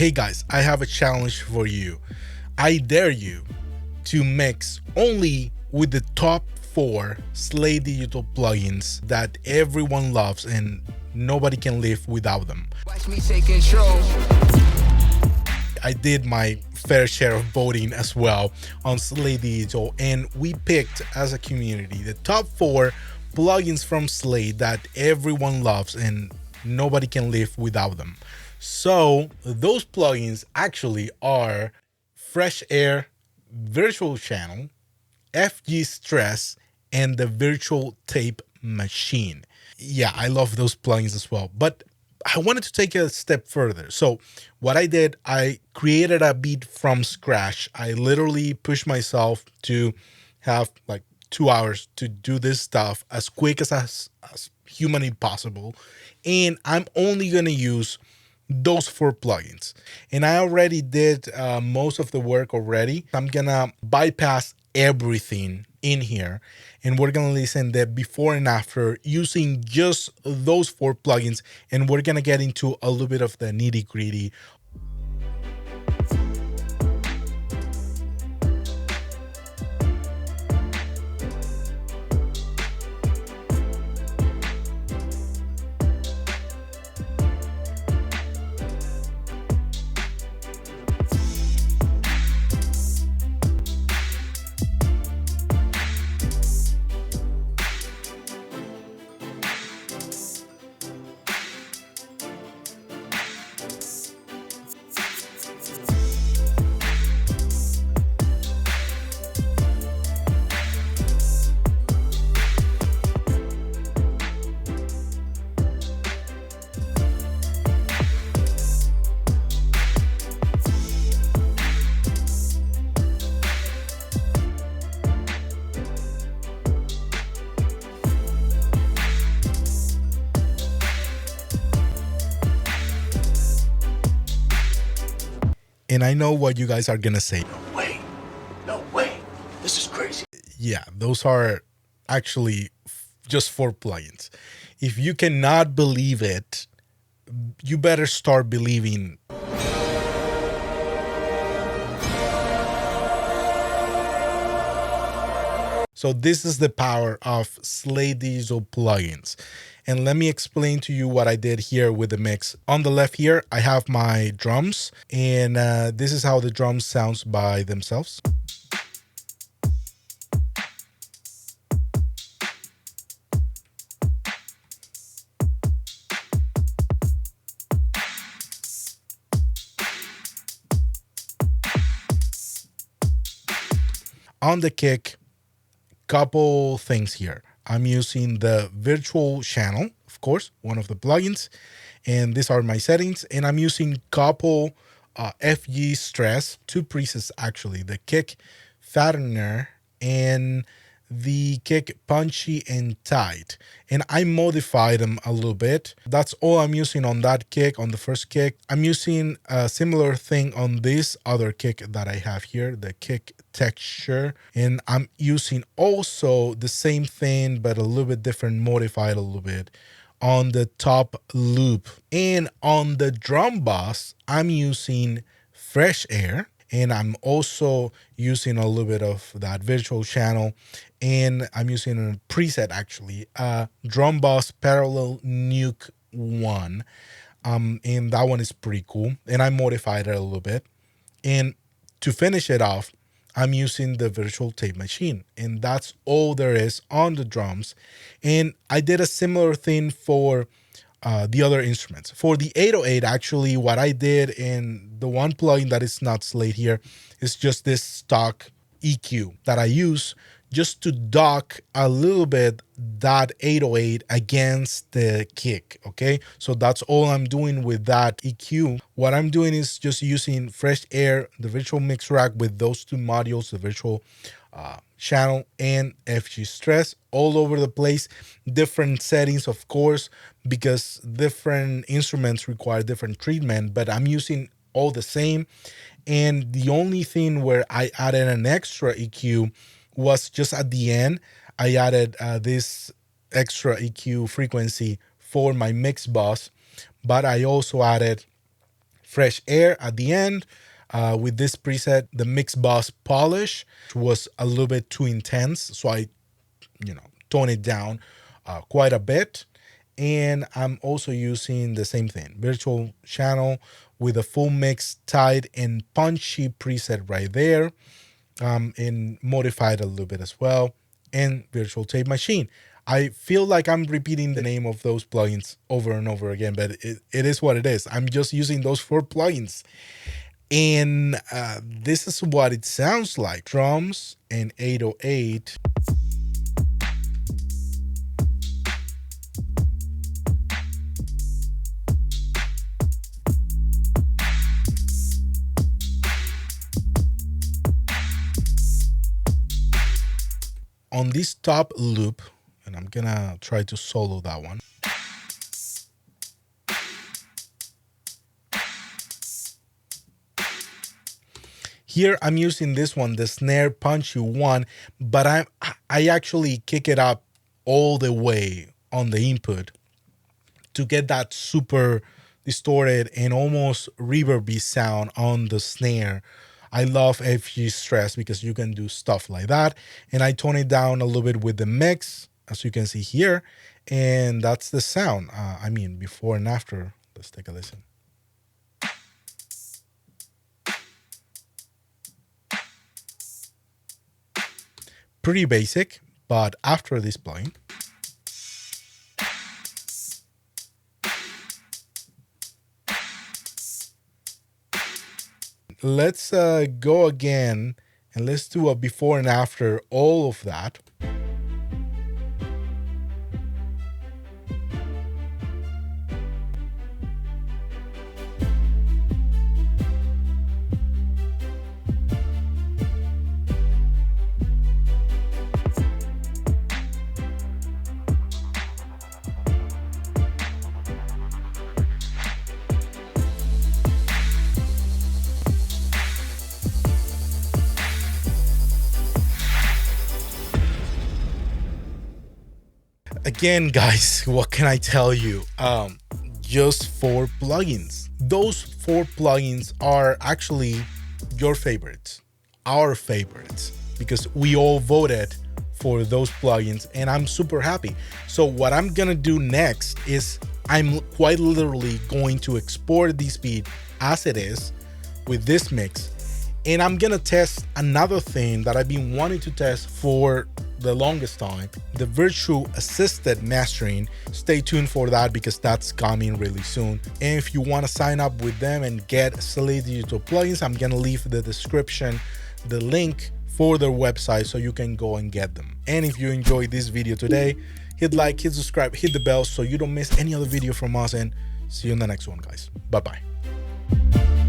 Hey guys, I have a challenge for you. I dare you to mix only with the top 4 Slate Digital plugins that everyone loves and nobody can live without them. Watch me take control. I did my fair share of voting as well on Slate Digital, and we picked as a community the top 4 plugins from Slate that everyone loves and nobody can live without them. So those plugins actually are Fresh Air, Virtual Channel, FG Stress, and the Virtual Tape Machine. Yeah, I love those plugins as well. But I wanted to take a step further. So what I did, I created a beat from scratch. I literally pushed myself to have like 2 hours to do this stuff as quick as humanly possible. And I'm only going to use those 4 plugins. And I already did most of the work already. I'm going to bypass everything in here, and we're going to listen the before and after using just those 4 plugins, and we're going to get into a little bit of the nitty gritty. And I know what you guys are going to say. No way. This is crazy. Yeah, those are actually just 4 plugins. If you cannot believe it, you better start believing. So this is the power of Slate Digital plugins. And let me explain to you what I did here with the mix. On the left here, I have my drums, and this is how the drums sounds by themselves. On the kick, couple things here. I'm using the virtual channel, of course, one of the plugins, and these are my settings. And I'm using couple FG Stress, 2 presets actually, the kick fattener and the kick punchy and tight. And I modified them a little bit. That's all I'm using on that kick, on the first kick. I'm using a similar thing on this other kick that I have here, the kick texture. And I'm using also the same thing, but a little bit different, modified a little bit on the top loop. And on the drum bass, I'm using Fresh Air. And I'm also using a little bit of that virtual channel. And I'm using a preset, actually, Drum Bass Parallel Nuke 1. And that one is pretty cool. And I modified it a little bit. And to finish it off, I'm using the Virtual Tape Machine. And that's all there is on the drums. And I did a similar thing for the other instruments. For the 808, actually, what I did in the one plugin that is not Slate here is just this stock EQ that I use just to dock a little bit that 808 against the kick, okay? So that's all I'm doing with that EQ. What I'm doing is just using Fresh Air, the virtual mix rack with those 2 modules, the virtual channel and FG Stress, all over the place. Different settings, of course, because different instruments require different treatment, but I'm using all the same. And the only thing where I added an extra EQ was just at the end. I added this extra EQ frequency for my mix bus, but I also added fresh air at the end. With this preset, the mix bus polish was a little bit too intense, so I tone it down quite a bit. And I'm also using the same thing, virtual channel with a full mix tight and punchy preset right there, and modified a little bit as well, and virtual tape machine. I feel like I'm repeating the name of those plugins over and over again, but it is what it is. I'm just using those 4 plugins. And this is what it sounds like. Drums and 808. On this top loop, and I'm gonna try to solo that one. Here I'm using this one, the snare punchy one, but I actually kick it up all the way on the input to get that super distorted and almost reverby sound on the snare. I love FG stress because you can do stuff like that. And I tone it down a little bit with the mix, as you can see here. And that's the sound. Before and after. Let's take a listen. Pretty basic, but after this plugin, let's go again and let's do a before and after all of that. Again, guys, what can I tell you? Just 4 plugins. Those 4 plugins are actually your favorites, our favorites, because we all voted for those plugins, and I'm super happy. So what I'm gonna do next is I'm quite literally going to export this beat as it is with this mix, and I'm gonna test another thing that I've been wanting to test for the longest time, the virtual assisted mastering. Stay tuned for that because that's coming really soon. And if you want to sign up with them and get Slate Digital plugins, I'm gonna leave in the description the link for their website so you can go and get them. And if you enjoyed this video today, hit like, hit subscribe, hit the bell so you don't miss any other video from us, and see you in the next one, guys. Bye bye.